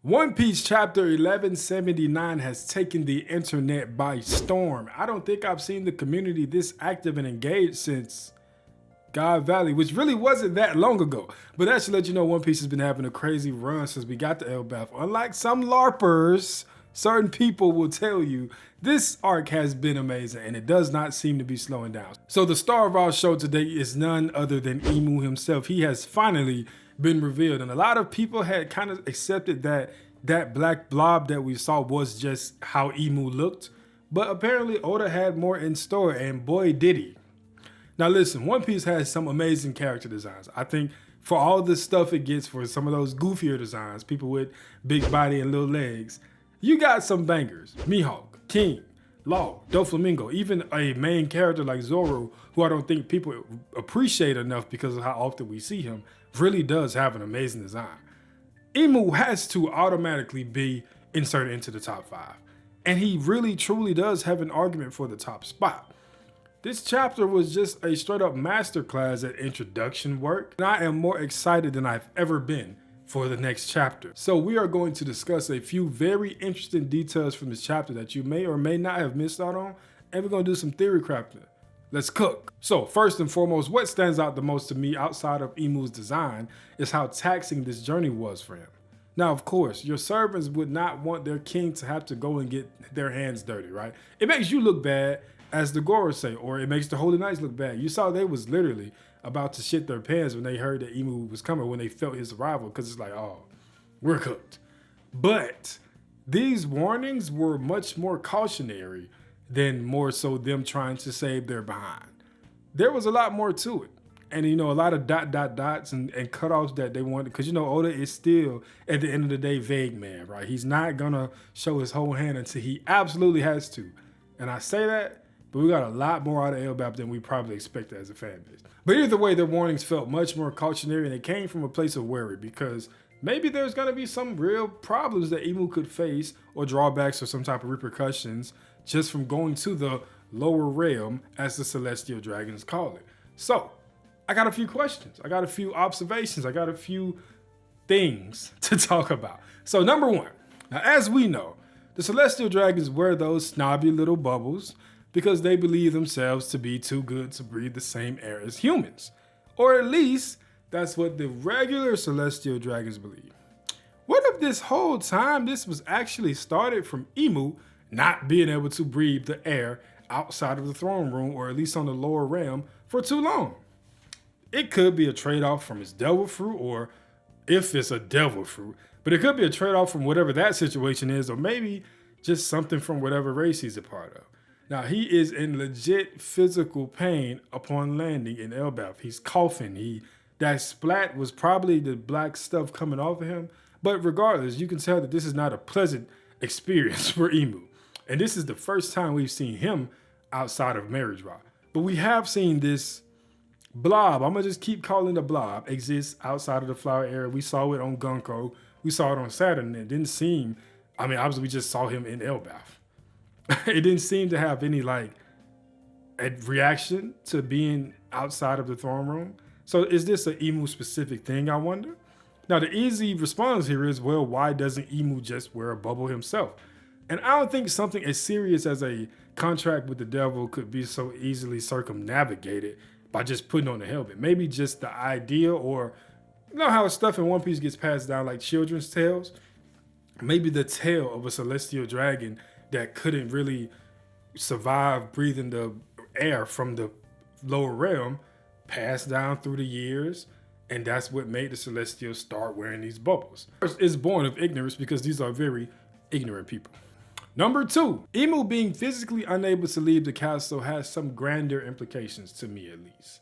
One Piece chapter 1179 has taken the internet by storm. I don't think I've seen the community this active and engaged since God Valley, which really wasn't that long ago. But that should let you know One Piece has been having a crazy run since we got to Elbaf. Unlike some LARPers, certain people will tell you this arc has been amazing and it does not seem to be slowing down. So the star of our show today is none other than Imu himself. He has finally been revealed, and a lot of people had kind of accepted that that black blob that we saw was just how Imu looked, but apparently Oda had more in store, and boy did he. Now listen, One Piece has some amazing character designs. I think for all the stuff it gets for some of those goofier designs, people with big body and little legs, you got some bangers. Mihawk, King, Law, Doflamingo, even a main character like Zoro, who I don't think people appreciate enough because of how often we see him, really does have an amazing design. Imu has to automatically be inserted into the top 5. And he really truly does have an argument for the top spot. This chapter was just a straight up masterclass at introduction work, and I am more excited than I've ever been for the next chapter. So we are going to discuss a few very interesting details from this chapter that you may or may not have missed out on, and we're gonna do some theory crafting. Let's cook. So first and foremost, what stands out the most to me outside of Imu's design is how taxing this journey was for him. Now, of course, your servants would not want their king to have to go and get their hands dirty, right? It makes you look bad, as the Goros say, or it makes the Holy Knights look bad. You saw they was literally about to shit their pants when they heard that Imu was coming, when they felt his arrival, because it's like, oh, we're cooked. But these warnings were much more cautionary than more so them trying to save their behind. There was a lot more to it. And a lot of dots and cutoffs that they wanted, because Oda is still, at the end of the day, vague man, right? He's not gonna show his whole hand until he absolutely has to. And I say that, but we got a lot more out of Elbaf than we probably expected as a fan base. But either way, their warnings felt much more cautionary, and it came from a place of worry, because maybe there's gonna be some real problems that Imu could face, or drawbacks or some type of repercussions, just from going to the lower realm, as the Celestial Dragons call it. So, I got a few questions. I got a few observations. I got a few things to talk about. So number one, now as we know, the Celestial Dragons wear those snobby little bubbles because they believe themselves to be too good to breathe the same air as humans. Or at least, that's what the regular Celestial Dragons believe. What if this whole time this was actually started from Imu not being able to breathe the air outside of the throne room, or at least on the lower realm, for too long? It could be a trade-off from his devil fruit, or if it's a devil fruit, but it could be a trade-off from whatever that situation is, or maybe just something from whatever race he's a part of. Now, he is in legit physical pain upon landing in Elbaf. He's coughing. That splat was probably the black stuff coming off of him, but regardless, you can tell that this is not a pleasant experience for Imu. And this is the first time we've seen him outside of Marriage Rock. But we have seen this blob, I'm gonna just keep calling it a blob, exists outside of the flower area. We saw it on Gunko. We saw it on Saturn. And it didn't seem, obviously we just saw him in Elbaf. It didn't seem to have any a reaction to being outside of the throne room. So is this an Imu specific thing, I wonder? Now the easy response here is, well, why doesn't Imu just wear a bubble himself? And I don't think something as serious as a contract with the devil could be so easily circumnavigated by just putting on the helmet. Maybe just the idea, or how stuff in One Piece gets passed down like children's tales? Maybe the tale of a celestial dragon that couldn't really survive breathing the air from the lower realm passed down through the years, and that's what made the Celestials start wearing these bubbles. It's born of ignorance, because these are very ignorant people. Number two, Imu being physically unable to leave the castle has some grander implications, to me at least.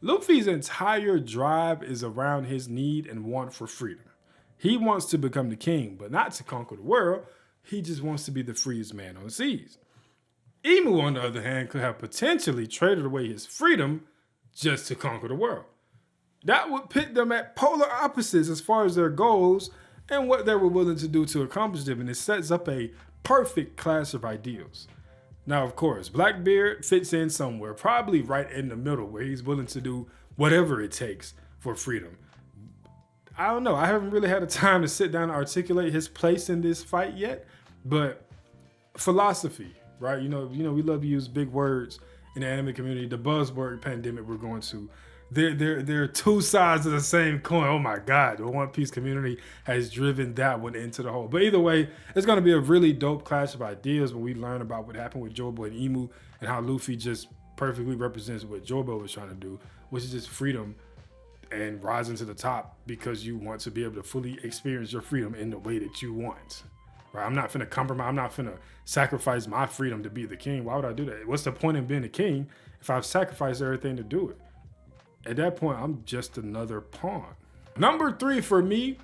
Luffy's entire drive is around his need and want for freedom. He wants to become the king, but not to conquer the world. He just wants to be the freest man on the seas. Imu, on the other hand, could have potentially traded away his freedom just to conquer the world. That would pit them at polar opposites as far as their goals and what they were willing to do to accomplish them, and it sets up a perfect clash of ideals. Now, of course, Blackbeard fits in somewhere, probably right in the middle, where he's willing to do whatever it takes for freedom. I don't know. I haven't really had a time to sit down and articulate his place in this fight yet. But philosophy, right? We love to use big words in the anime community. The buzzword pandemic we're going to. There are two sides of the same coin. Oh my God, the One Piece community has driven that one into the hole. But either way, it's going to be a really dope clash of ideas when we learn about what happened with Jobo and Imu and how Luffy just perfectly represents what Jobo was trying to do, which is just freedom and rising to the top because you want to be able to fully experience your freedom in the way that you want. Right? I'm not finna compromise. I'm not finna sacrifice my freedom to be the king. Why would I do that? What's the point in being a king if I've sacrificed everything to do it? At that point, I'm just another pawn. Number 3 for me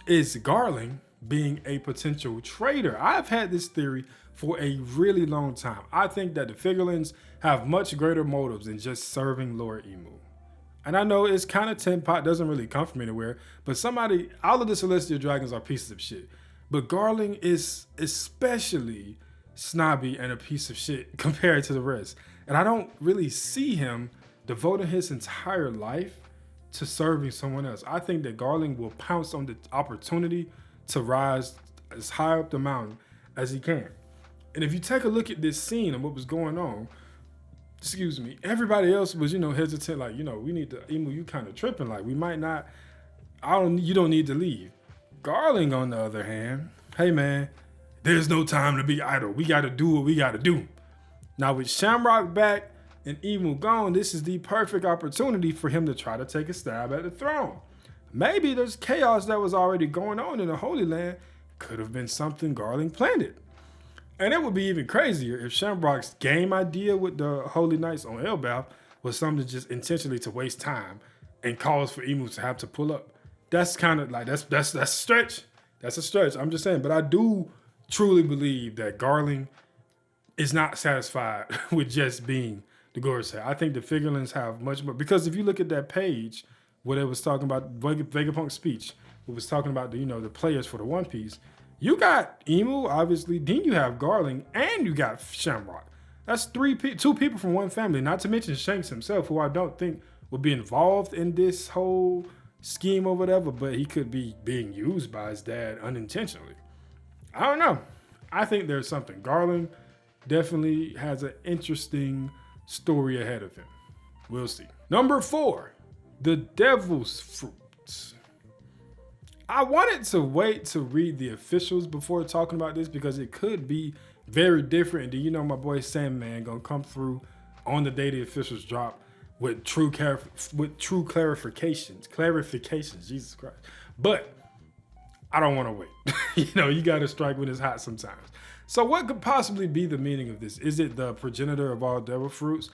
is Garling being a potential traitor. I've had this theory for a really long time. I think that the Figurlings have much greater motives than just serving Lord Imu. And I know it's kind of tin pot, doesn't really come from anywhere, but all of the Celestial Dragons are pieces of shit. But Garling is especially snobby and a piece of shit compared to the rest. And I don't really see him devoting his entire life to serving someone else. I think that Garling will pounce on the opportunity to rise as high up the mountain as he can. And if you take a look at this scene and what was going on, everybody else was, hesitant, like, we need to, Imu, you kind of tripping, like, we might not, you don't need to leave. Garling, on the other hand, hey man, there's no time to be idle. We got to do what we got to do. Now with Shamrock back and Imu gone, this is the perfect opportunity for him to try to take a stab at the throne. Maybe there's chaos that was already going on in the Holy Land. Could have been something Garling planted. And it would be even crazier if Shamrock's game idea with the Holy Knights on Elbaf was something just intentionally to waste time and cause for Imu to have to pull up. That's kind of like, that's a stretch. That's a stretch. I'm just saying. But I do truly believe that Garling is not satisfied with just being the Gorosei. I think the Figurlings have much more. Because if you look at that page where it was talking about Vegapunk's speech, it was talking about the players for the One Piece. You got Imu, obviously. Then you have Garling, and you got Shamrock. That's two people from one family. Not to mention Shanks himself, who I don't think will be involved in this whole scheme or whatever, but he could be being used by his dad unintentionally. I don't know. I think there's something. Garling definitely has an interesting story ahead of him. We'll see. Number 4, the Devil's Fruit. I wanted to wait to read the officials before talking about this because it could be very different. And my boy Sandman gonna come through on the day the officials drop with true clarifications. Jesus Christ! But I don't want to wait. You got to strike when it's hot sometimes. So what could possibly be the meaning of this? Is it the progenitor of all devil fruits?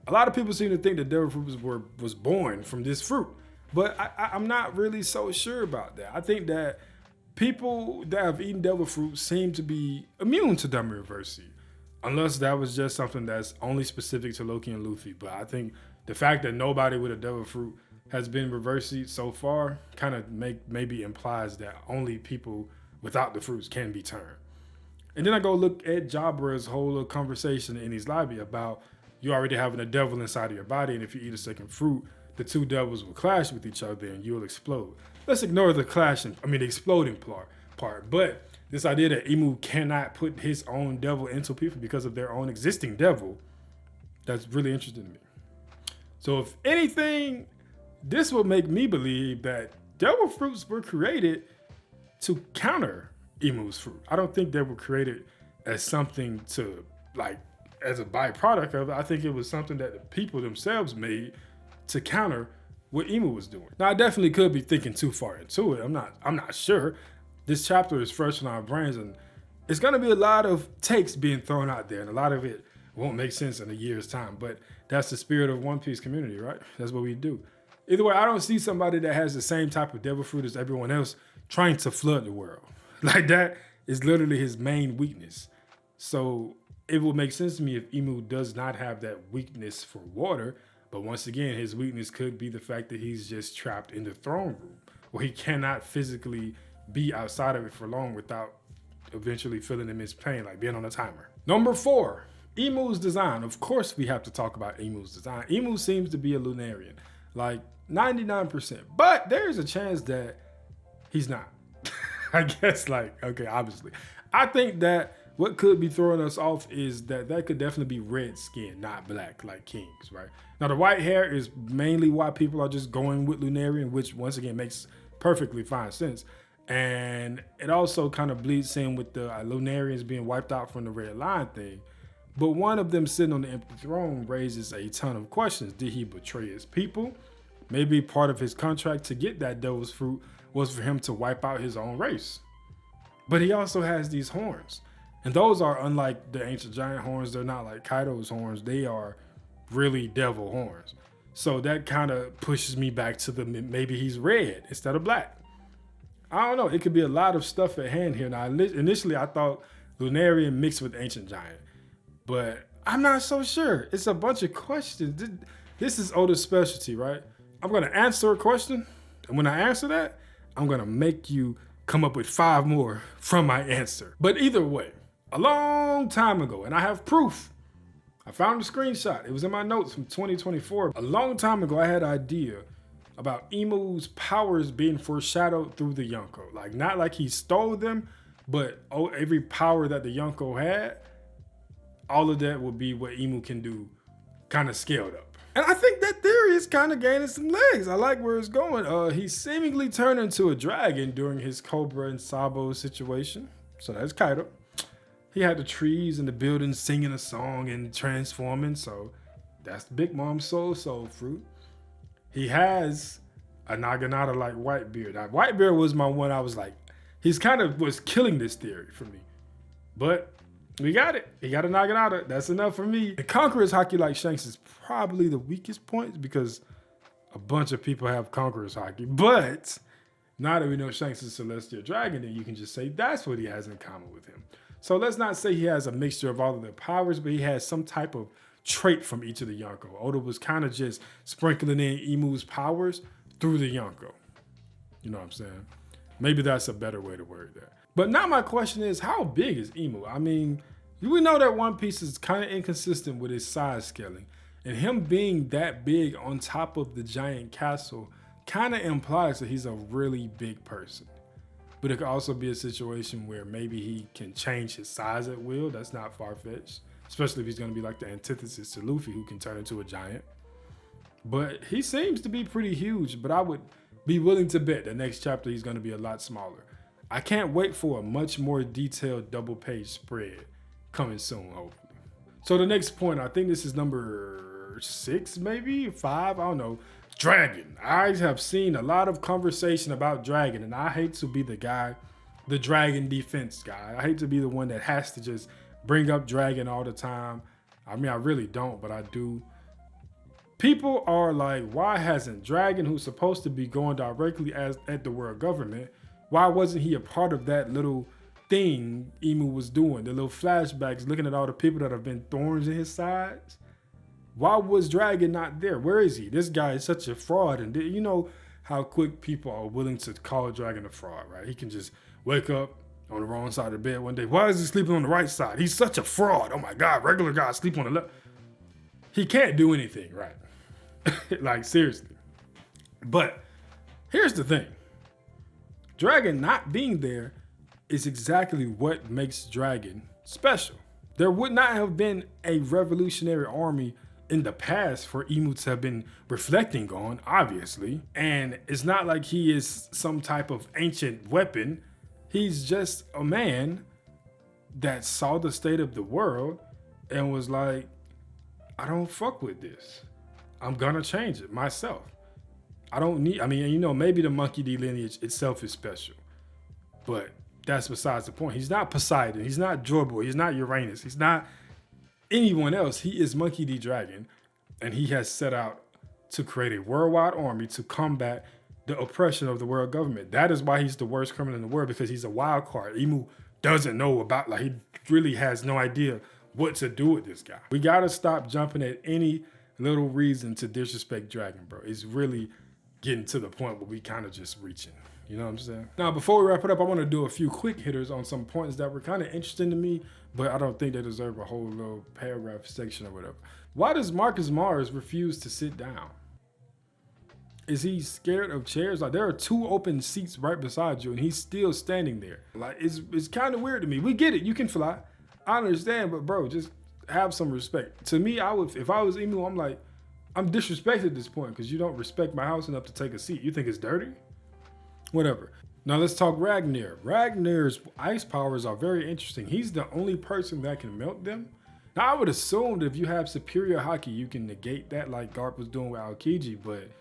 A lot of people seem to think that devil fruit was born from this fruit. But I'm not really so sure about that. I think that people that have eaten devil fruit seem to be immune to Damaruversi, unless that was just something that's only specific to Loki and Luffy. But I think the fact that nobody with a devil fruit has been reversed so far kind of maybe implies that only people without the fruits can be turned. And then I go look at Jabra's whole little conversation in his lobby about you already having a devil inside of your body, and if you eat a second fruit, the two devils will clash with each other and you'll explode. Let's ignore the the exploding part. But this idea that Imu cannot put his own devil into people because of their own existing devil, that's really interesting to me. So if anything, this will make me believe that devil fruits were created to counter Imu's fruit. I don't think they were created as something to, as a byproduct of it. I think it was something that the people themselves made to counter what Imu was doing. Now, I definitely could be thinking too far into it. I'm not sure. This chapter is fresh in our brains, and it's going to be a lot of takes being thrown out there, and a lot of it won't make sense in a year's time. But that's the spirit of One Piece community, right? That's what we do. Either way, I don't see somebody that has the same type of devil fruit as everyone else trying to flood the world. That is literally his main weakness. So it will make sense to me if Imu does not have that weakness for water. But once again, his weakness could be the fact that he's just trapped in the throne room, where he cannot physically be outside of it for long without eventually feeling immense pain, like being on a timer. Number 4, Imu's design. Of course, we have to talk about Imu's design. Imu seems to be a Lunarian, 99%. But there's a chance that He's not. I guess, like, okay, obviously. I think that what could be throwing us off is that could definitely be red skin, not black, like King's, right? Now, the white hair is mainly why people are just going with Lunarian, which once again makes perfectly fine sense. And it also kind of bleeds in with the Lunarians being wiped out from the red line thing. But one of them sitting on the empty throne raises a ton of questions. Did he betray his people? Maybe part of his contract to get that devil's fruit was for him to wipe out his own race. But he also has these horns. And those are unlike the ancient giant horns. They're not like Kaido's horns. They are really devil horns. So that kind of pushes me back to the maybe he's red instead of black. I don't know. It could be a lot of stuff at hand here. Now, initially I thought Lunarian mixed with ancient giant. But I'm not so sure. It's a bunch of questions. This is Oda's specialty, right? I'm going to answer a question. And when I answer that, I'm going to make you come up with 5 more from my answer. But either way, a long time ago, and I have proof. I found a screenshot. It was in my notes from 2024. A long time ago, I had an idea about Imu's powers being foreshadowed through the Yonko. Like, not like he stole them, but every power that the Yonko had, all of that would be what Imu can do, kind of scaled up. And I think that theory is kind of gaining some legs. I like where it's going. He seemingly turned into a dragon during his Cobra and Sabo situation. So that's Kaido. He had the trees and the buildings singing a song and transforming. So that's Big Mom's soul fruit. He has a Naginata like Whitebeard. Now, Whitebeard was my one I was like, he's kind of was killing this theory for me. But we got it. He got a Naginata. That's enough for me. The Conqueror's Haki like Shanks is probably the weakest point because a bunch of people have Conqueror's Haki. But now that we know Shanks is Celestial Dragon, then you can just say that's what he has in common with him. So let's not say he has a mixture of all of their powers, but he has some type of trait from each of the Yonko. Oda was kind of just sprinkling in Imu's powers through the Yonko. You know what I'm saying? Maybe that's a better way to word that. But now my question is, how big is Imu? I mean, we know that One Piece is kind of inconsistent with his size scaling. And him being that big on top of the giant castle kind of implies that he's a really big person. But it could also be a situation where maybe he can change his size at will. That's not far-fetched, especially if he's going to be like the antithesis to Luffy, who can turn into a giant. But he seems to be pretty huge, but I would be willing to bet the next chapter he's going to be a lot smaller. I can't wait for a much more detailed double-page spread coming soon, hopefully. So the next point, I think this is number 6, maybe 5, I don't know. Dragon. I have seen a lot of conversation about Dragon, and I hate to be the guy, the Dragon defense guy. I hate to be the one that has to just bring up Dragon all the time. I mean, I really don't, but I do. People are like, why hasn't Dragon, who's supposed to be going directly at the world government, why wasn't he a part of that little thing Imu was doing? The little flashbacks, looking at all the people that have been thorns in his sides. Why was Dragon not there? Where is he? This guy is such a fraud. And you know how quick people are willing to call Dragon a fraud, right? He can just wake up on the wrong side of the bed one day. Why is he sleeping on the right side? He's such a fraud. Oh my God, regular guys sleep on the left. He can't do anything, right? Like, seriously. But here's the thing. Dragon not being there is exactly what makes Dragon special. There would not have been a revolutionary army in the past for Imu to have been reflecting on, obviously. And it's not like he is some type of ancient weapon. He's just a man that saw the state of the world and was like, I don't fuck with this. I'm gonna change it myself. I don't need, I mean, you know, maybe the Monkey D lineage itself is special, but that's besides the point. He's not Poseidon. He's not Joy Boy. He's not Uranus. He's not anyone else. He is Monkey D. Dragon, and he has set out to create a worldwide army to combat the oppression of the world government. That is why he's the worst criminal in the world, because he's a wild card. Imu doesn't know about, like, he really has no idea what to do with this guy. We gotta stop jumping at any little reason to disrespect Dragon, bro. It's really getting to the point where we kind of just reaching. You know what I'm saying? Now, before we wrap it up, I want to do a few quick hitters on some points that were kind of interesting to me, but I don't think they deserve a whole little paragraph section or whatever. Why does Marcus Mars refuse to sit down? Is he scared of chairs? Like there are 2 open seats right beside you and he's still standing there. Like it's kind of weird to me. We get it. You can fly. I understand, but bro, just have some respect. To me, I would, if I was Emu, I'm like, I'm disrespected at this point because you don't respect my house enough to take a seat. You think it's dirty? Whatever. Now let's talk Ragnar. Ragnar's ice powers are very interesting. He's the only person that can melt them. Now I would assume that if you have superior hockey, you can negate that like Garp was doing with Aokiji, but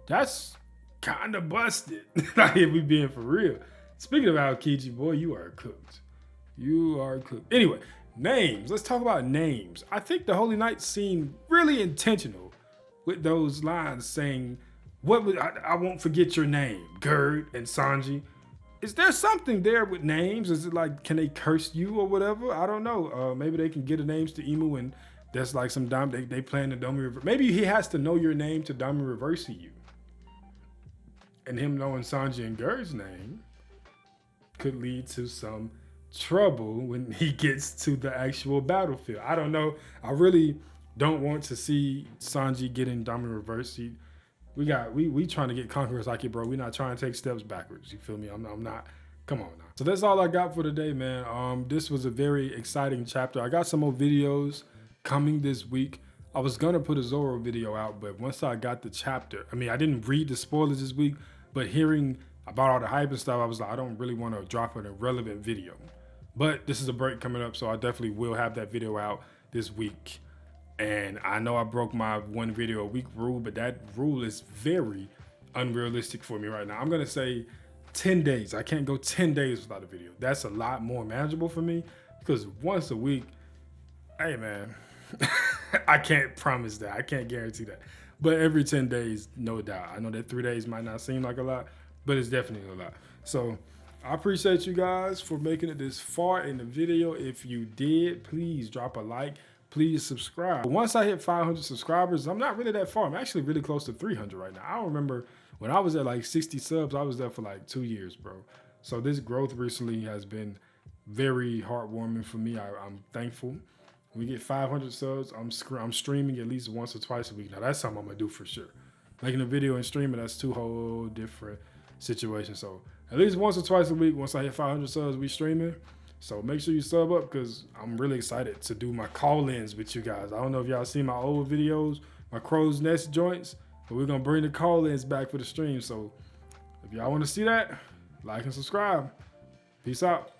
that's kind of busted. Like if we being for real. Speaking of Aokiji, boy, you are cooked. You are cooked. Anyway, names. Let's talk about names. I think the Holy Knights seemed really intentional with those lines saying, "What would I won't forget your name, Gerd and Sanji." Is there something there with names? Is it like, can they curse you or whatever? I don't know. Maybe they can get the names to Emu and that's like some they plan to Domi reverse. Maybe he has to know your name to Domi reverse you. And him knowing Sanji and Gerd's name could lead to some trouble when he gets to the actual battlefield. I don't know. I really don't want to see Sanji getting Domi reverse. We trying to get Conqueror's Haki, bro. We not trying to take steps backwards. You feel me? I'm not. Come on now. So that's all I got for today, man. This was a very exciting chapter. I got some more videos coming this week. I was gonna put a Zoro video out, but once I got the chapter, I mean, I didn't read the spoilers this week, but hearing about all the hype and stuff, I was like, I don't really want to drop an irrelevant video. But this is a break coming up, so I definitely will have that video out this week. And I know I broke my 1 video a week rule, but that rule is very unrealistic for me right now. I'm gonna say 10 days. I can't go 10 days without a video. That's a lot more manageable for me because once a week, hey man, I can't promise that. I can't guarantee that. But every 10 days, no doubt. I know that 3 days might not seem like a lot, but it's definitely a lot. So I appreciate you guys for making it this far in the video. If you did, please drop a like. Please subscribe. Once I hit 500 subscribers, I'm not really that far. I'm actually really close to 300 right now. I don't remember when I was at like 60 subs, I was there for like 2 years, bro. So this growth recently has been very heartwarming for me. I'm thankful. When we get 500 subs, I'm streaming at least once or twice a week. Now that's something I'm gonna do for sure. Making a video and streaming, that's 2 whole different situations. So at least once or twice a week, once I hit 500 subs, we streaming. So make sure you sub up because I'm really excited to do my call-ins with you guys. I don't know if y'all seen my old videos, my crow's nest joints, but we're gonna bring the call-ins back for the stream. So if y'all wanna see that, like and subscribe. Peace out.